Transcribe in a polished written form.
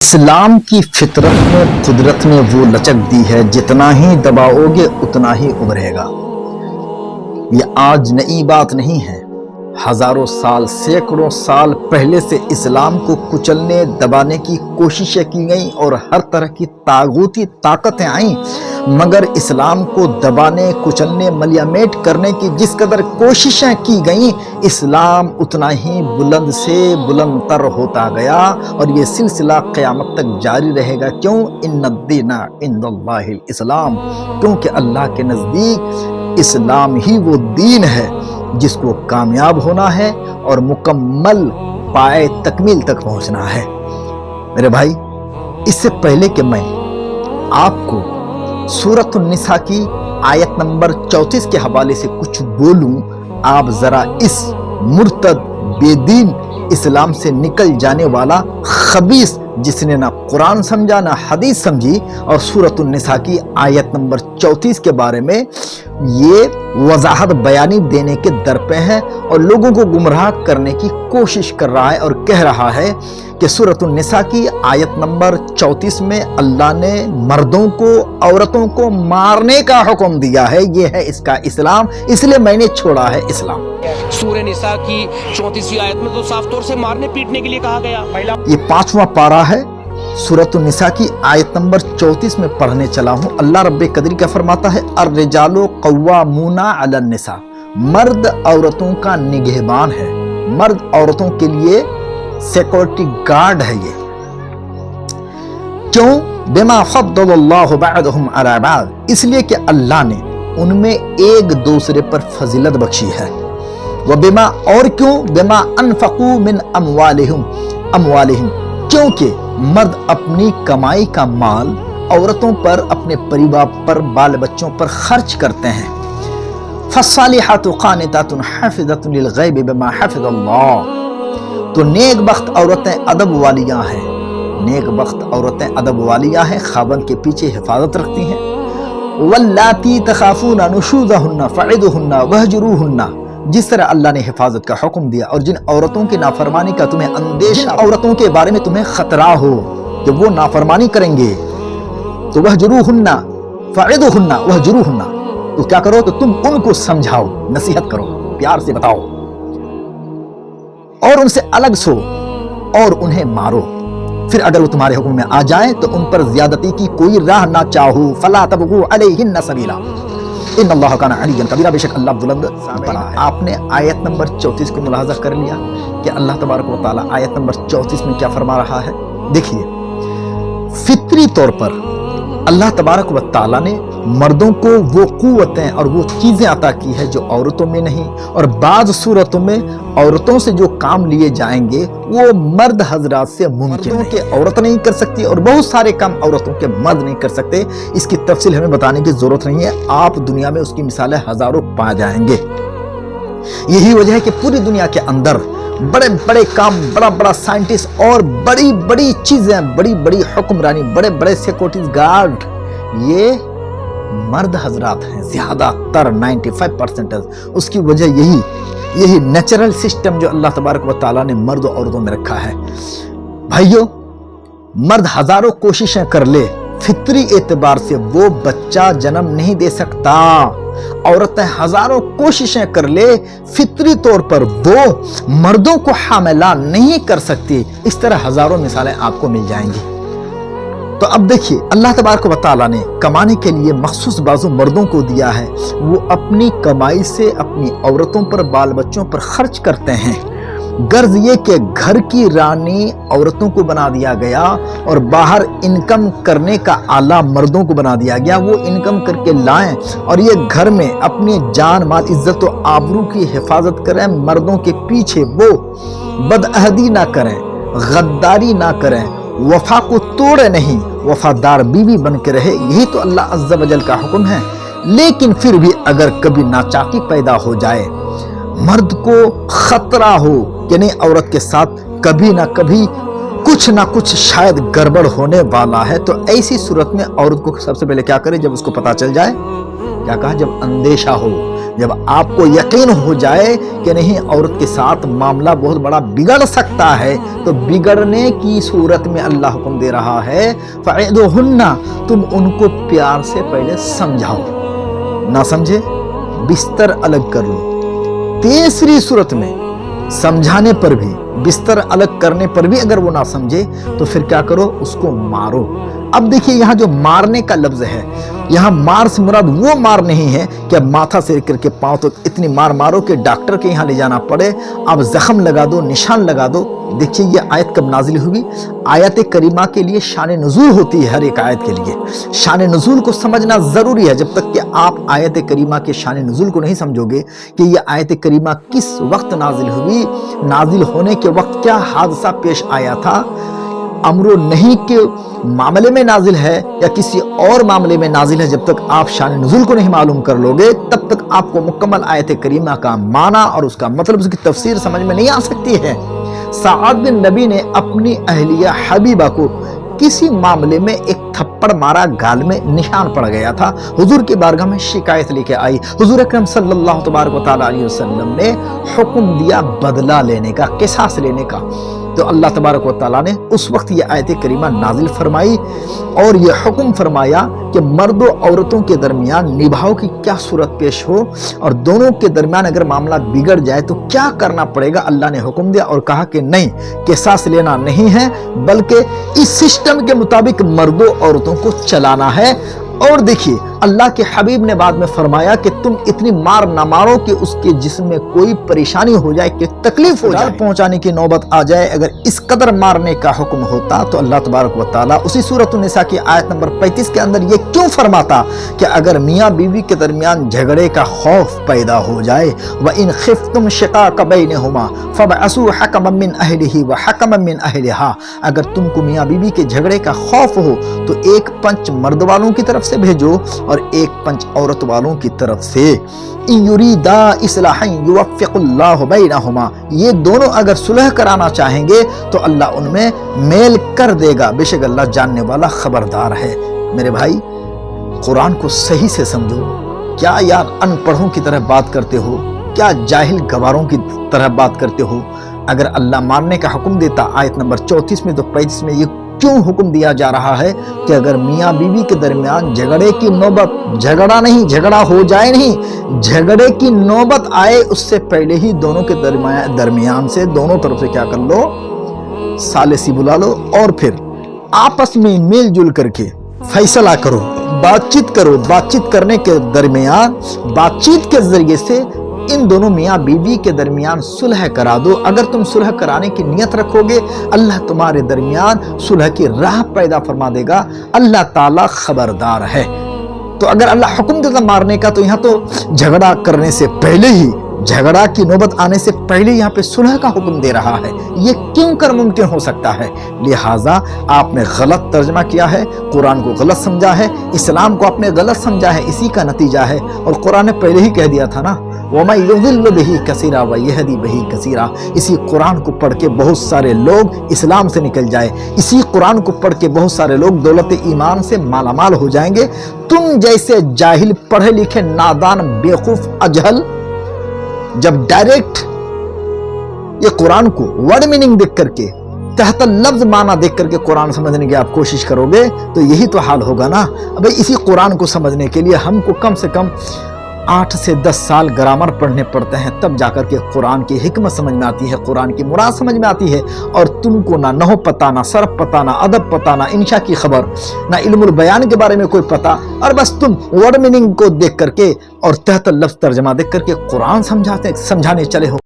इस्लाम की फितरत में कुदरत ने वो लचक दी है, जितना ही दबाओगे उतना ही उभरेगा। ये आज नई बात नहीं है, हजारों साल सैकड़ों साल पहले से इस्लाम को कुचलने दबाने की कोशिशें की गई और हर तरह की तागूती ताकतें आई, मगर इस्लाम को दबाने कुचलने मलियामेट करने की जिस कदर कोशिशें की गई, इस्लाम उतना ही बुलंद से बुलंद तर होता गया और ये सिलसिला क़यामत तक जारी रहेगा। क्यों? इन्नद्दीना इंदल्लाहिल इस्लाम, क्योंकि अल्लाह के नज़दीक इस्लाम ही वो दीन है जिसको कामयाब होना है और मुकम्मल पाए तकमील तक पहुंचना है। मेरे भाई, इससे पहले कि मैं आपको सूरत निसा की आयत नंबर 34 के हवाले से कुछ बोलूं, आप जरा इस मुर्तद बेदीन इस्लाम से निकल जाने वाला खबीस, जिसने ना कुरान समझा ना हदीस समझी और सूरत निसा की आयत नंबर 34 के बारे में ये वजाहत बयानी देने के दर पे है और लोगों को गुमराह करने की कोशिश कर रहा है और कह रहा है कि सूरत निसा की आयत नंबर 34 में अल्लाह ने मर्दों को औरतों को मारने का हुक्म दिया है। ये है इसका इस्लाम, इसलिए मैंने छोड़ा है इस्लाम। सूरह निसा की 34वीं आयत में तो साफ तौर से मारने पीटने के लिए कहा गया। ये 5वां पारा है, सूरत निसा की आयत नंबर 34 में पढ़ने चला हूं। अल्लाह रब्बे कदर क्या फरमाता है? अर्रिजालु क़व्वामूना अलन निसा, मर्द औरतों का निगहबान है, मर्द औरतों के लिए सिक्योरिटी गार्ड है। ये क्यों? बिमा फद्दलल्लाहु बअदहुम अला बअद, इसलिए कि अल्लाह ने उनमें एक दूसरे पर फजीलत बख्शी है। वह बिमा, और क्यों? बिमा अनफकू मिन अमवालिहिम, क्योंकि मर्द अपनी कमाई का माल औरतों पर, अपने परिवार पर, बाल बच्चों पर खर्च करते हैं। फस्सालिहातु क़ानितातुन हाफ़िज़तुन लिल-ग़ैबि बिमा हफ़िज़ल्लाह, तो नेक बख्त औरतें अदब वालियां हैं, नेक बख्त औरतें अदब वालियां हैं, खाबन के पीछे हिफाजत रखती हैं। वल्लाती तख़ाफ़ूना नुशूज़हुन्ना फ़अिज़ुहुन्ना वहजुरूहुन्ना, जिस तरह अल्लाह ने हिफाजत का हुक्म दिया और जिन औरतों की नाफरमानी का तुम्हें अंदेशा, औरतों के बारे में तुम्हें खतरा हो कि वो नाफरमानी करेंगे, तो वहजुरूहुन्ना फ़अिज़ुहुन्ना वहजुरूहुन्ना, तो क्या करो? तो तुम उनको समझाओ, नसीहत करो, प्यार से बताओ और उनसे अलग सो और उन्हें मारो। फिर अगर वो तुम्हारे हुक्म में आ जाए तो उन पर ज्यादती की कोई राह ना चाहो। फला तबगू अलैहिन्ना सबीला इन्नल्लाह काना अलिय्यन कबीरा, बेशक अल्लाह बुलंद बड़ा है। आपने आयत नंबर 34 को मुलाहजा कर लिया कि अल्लाह तबारक व तआला आयत नंबर 34 में क्या फरमा रहा है? देखिए, फितरी तौर पर अल्लाह तबारक व तआला ने मर्दों को वो कुव्वतें और वो चीज़ें अता की है जो औरतों में नहीं, और बाज़ सूरतों में औरतों से जो काम लिए जाएंगे वो मर्द हजरात से मुमकिन है कि औरत नहीं कर सकती और बहुत सारे काम औरतों के मर्द नहीं कर सकते। इसकी तफसील हमें बताने की ज़रूरत नहीं है, आप दुनिया में उसकी मिसालें हज़ारों पा जाएंगे। यही वजह है कि पूरी दुनिया के अंदर बड़े बड़े काम, बड़ा बड़ा साइंटिस्ट और बड़ी बड़ी चीज़ें, बड़ी बड़ी हुक्मरानी, बड़े बड़े सिक्योरिटी गार्ड, ये मर्द हजरात हैं ज़्यादातर, 95%। उसकी वजह यही नेचुरल सिस्टम जो अल्लाह तबारक व तआला ने मर्द और औरतों में रखा है। भाइयों, मर्द हजारों कोशिशें कर ले, फितरी एतबार से वो बच्चा जन्म नहीं दे सकता। औरतें हजारों कोशिशें कर ले, फितरी तौर पर वो मर्दों को हामिला नहीं कर सकती। इस तरह हजारों मिसालें आपको मिल जाएंगी। तो अब देखिए, अल्लाह तबारक व तआला ने कमाने के लिए मखसूस बाजू मर्दों को दिया है, वो अपनी कमाई से अपनी औरतों पर, बाल बच्चों पर खर्च करते हैं। गर्ज ये कि घर की रानी औरतों को बना दिया गया और बाहर इनकम करने का आला मर्दों को बना दिया गया। वो इनकम करके लाएं और ये घर में अपनी जान माल इज्जत और आबरू की हिफाजत करें। मर्दों के पीछे वो बदअहदी ना करें, गद्दारी ना करें, वफा को तोड़े नहीं, वफादार बीवी बन के रहे। यही तो अल्लाह अज़्ज़ा वजल का हुक्म है। लेकिन फिर भी अगर कभी नाचाकी पैदा हो जाए, मर्द को खतरा हो कि नहीं औरत के साथ कभी ना कभी कुछ ना कुछ शायद गड़बड़ होने वाला है, तो ऐसी सूरत में औरत को सबसे पहले क्या करे? जब उसको पता चल जाए, क्या कहा? जब अंदेशा हो, جب آپ کو یقین ہو جائے کہ نہیں عورت کے ساتھ معاملہ بہت بڑا بگڑ سکتا ہے تو بگڑنے کی صورت میں اللہ حکم دے رہا ہے فَعِدُوهُنَّ، تم ان کو پیار سے پہلے سمجھاؤ، نہ سمجھے بستر الگ کر لو۔ تیسری صورت میں سمجھانے پر بھی، بستر الگ کرنے پر بھی اگر وہ نہ سمجھے تو پھر کیا کرو، اس کو مارو۔ اب دیکھیے یہاں جو مارنے کا لفظ ہے، یہاں مار سے مراد وہ مار نہیں ہے کہ اب ماتھا سے کر کے پاؤں تو اتنی مار مارو کہ ڈاکٹر کے یہاں لے جانا پڑے، اب زخم لگا دو، نشان لگا دو۔ دیکھیے یہ آیت کب نازل ہوئی؟ آیت کریمہ کے لیے شان نزول ہوتی ہے، ہر ایک آیت کے لیے شان نزول کو سمجھنا ضروری ہے۔ جب تک کہ آپ آیت کریمہ کے شان نزول کو نہیں سمجھو گے کہ یہ آیت کریمہ کس وقت نازل ہوئی، نازل ہونے کے وقت کیا حادثہ پیش آیا تھا، امر و نہیں کے معاملے میں نازل ہے یا کسی اور معاملے میں نازل ہے، جب تک آپ شان نزول کو نہیں معلوم کر لو گے تب تک آپ کو مکمل آیت کریمہ کا معنی اور اس کا مطلب، اس کی تفسیر سمجھ میں نہیں آ سکتی ہے۔ سعد بن نبی نے اپنی اہلیہ حبیبہ کو کسی معاملے میں ایک تھپڑ مارا، گال میں نشان پڑ گیا تھا، حضور کی بارگاہ میں شکایت لے کے آئی، حضور اکرم صلی اللہ تبارک و تعالی علیہ وسلم نے حکم دیا بدلہ لینے کا، قصاص لینے کا۔ تو اللہ تبارک و تعالیٰ نے اس وقت یہ آیت کریمہ نازل فرمائی اور یہ حکم فرمایا کہ مرد و عورتوں کے درمیان نبھاؤ کی کیا صورت پیش ہو اور دونوں کے درمیان اگر معاملہ بگڑ جائے تو کیا کرنا پڑے گا۔ اللہ نے حکم دیا اور کہا کہ نہیں، قصاص لینا نہیں ہے بلکہ اس سسٹم کے مطابق مرد و عورتوں کو چلانا ہے۔ اور دیکھیے اللہ کے حبیب نے بعد میں فرمایا کہ تم اتنی مار نہ مارو کہ اس کے جسم میں کوئی پریشانی ہو جائے، کہ تکلیف ہو جائے، پہنچانے کی نوبت آ جائے۔ اگر اس قدر مارنے کا حکم ہوتا تو اللہ تبارک و تعالیٰ اسی سورۃ النساء کی آیت نمبر 35 کے اندر یہ کیوں فرماتا کہ اگر میاں بیوی کے درمیان جھگڑے کا خوف پیدا ہو جائے وَإِنْ خِفْتُمْ شِقَاقَ بَيْنِهُمَا فَابْعَثُوا حَكَمًا مِّنْ أَهْلِهِ وَحَكَمًا مِّنْ أَهْلِهَا، اگر تم کو میاں بیوی کے جھگڑے کا خوف ہو تو ایک پنچ مرد والوں کی طرف سے بھیجو اور ایک پنچ عورت والوں کی طرف سے۔ إِن يُرِيدَا إِصْلَاحًا يُوَفِّقُ اللَّهُ بَيْنَهُمَا، یہ دونوں اگر صلح کرانا چاہیں گے تو اللہ ان میں میل کر دے گا، بے شک اللہ جاننے والا خبردار ہے۔ میرے بھائی قرآن کو صحیح سے سمجھو، کیا یار ان پڑھوں کی طرح بات کرتے ہو، کیا جاہل گواروں کی طرح بات کرتے ہو؟ اگر اللہ مارنے کا حکم دیتا آیت نمبر 34 میں تو 35 میں یہ کیوں حکم دیا جا رہا ہے کہ اگر میاں بیوی کے درمیان جھگڑے کی نوبت، جھگڑا نہیں، جھگڑا ہو جائے نہیں، جھگڑے کی نوبت آئے اس سے پہلے ہی دونوں کے درمیان سے دونوں طرف سے کیا کر لو، ثالثی بلا لو اور پھر آپس میں مل جل کر کے فیصلہ کرو، بات چیت کرو۔ بات چیت کرنے کے درمیان بات چیت کے ذریعے سے ان دونوں میاں بیوی کے درمیان صلح کرا دو۔ اگر تم صلح کرانے کی نیت رکھو گے اللہ تمہارے درمیان صلح کی راہ پیدا فرما دے گا، اللہ تعالیٰ خبردار ہے۔ تو اگر اللہ حکم دیتا مارنے کا تو یہاں تو جھگڑا کرنے سے پہلے ہی، جھگڑا کی نوبت آنے سے پہلے یہاں پہ صلح کا حکم دے رہا ہے، یہ کیوں کر ممکن ہو سکتا ہے؟ لہٰذا آپ نے غلط ترجمہ کیا ہے، قرآن کو غلط سمجھا ہے، اسلام کو آپ نے غلط سمجھا ہے، اسی کا نتیجہ ہے۔ اور قرآن نے پہلے ہی کہہ دیا تھا نا وَمَن يُضِلُّ بِهِ كَثِيرًا وَيَهْدِي بِهِ كَثِيرًا، اسی قرآن کو پڑھ کے بہت سارے لوگ اسلام سے نکل جائے، اسی قرآن کو پڑھ کے بہت سارے لوگ دولت ایمان سے مالا مال ہو جائیں گے۔ تم جیسے جاہل، پڑھے لکھے، نادان، بیوقوف، اجہل جب ڈائریکٹ یہ قرآن کو ورڈ میننگ دیکھ کر کے، تحت لفظ معنی دیکھ کر کے قرآن سمجھنے کی آپ کوشش کرو گے تو یہی تو حال ہوگا نا۔ اب اسی قرآن کو سمجھنے کے لیے ہم کو کم سے کم 8 سے 10 سال گرامر پڑھنے پڑتے ہیں، تب جا کر کے قرآن کی حکمت سمجھ میں آتی ہے، قرآن کی مراد سمجھ میں آتی ہے۔ اور تم کو نہ نحو پتہ، نہ صرف پتہ، نہ ادب پتہ، نہ انشاء کی خبر، نہ علم البیان کے بارے میں کوئی پتہ، اور بس تم ورڈ میننگ کو دیکھ کر کے اور تحت لفظ ترجمہ دیکھ کر کے قرآن سمجھانے چلے ہو۔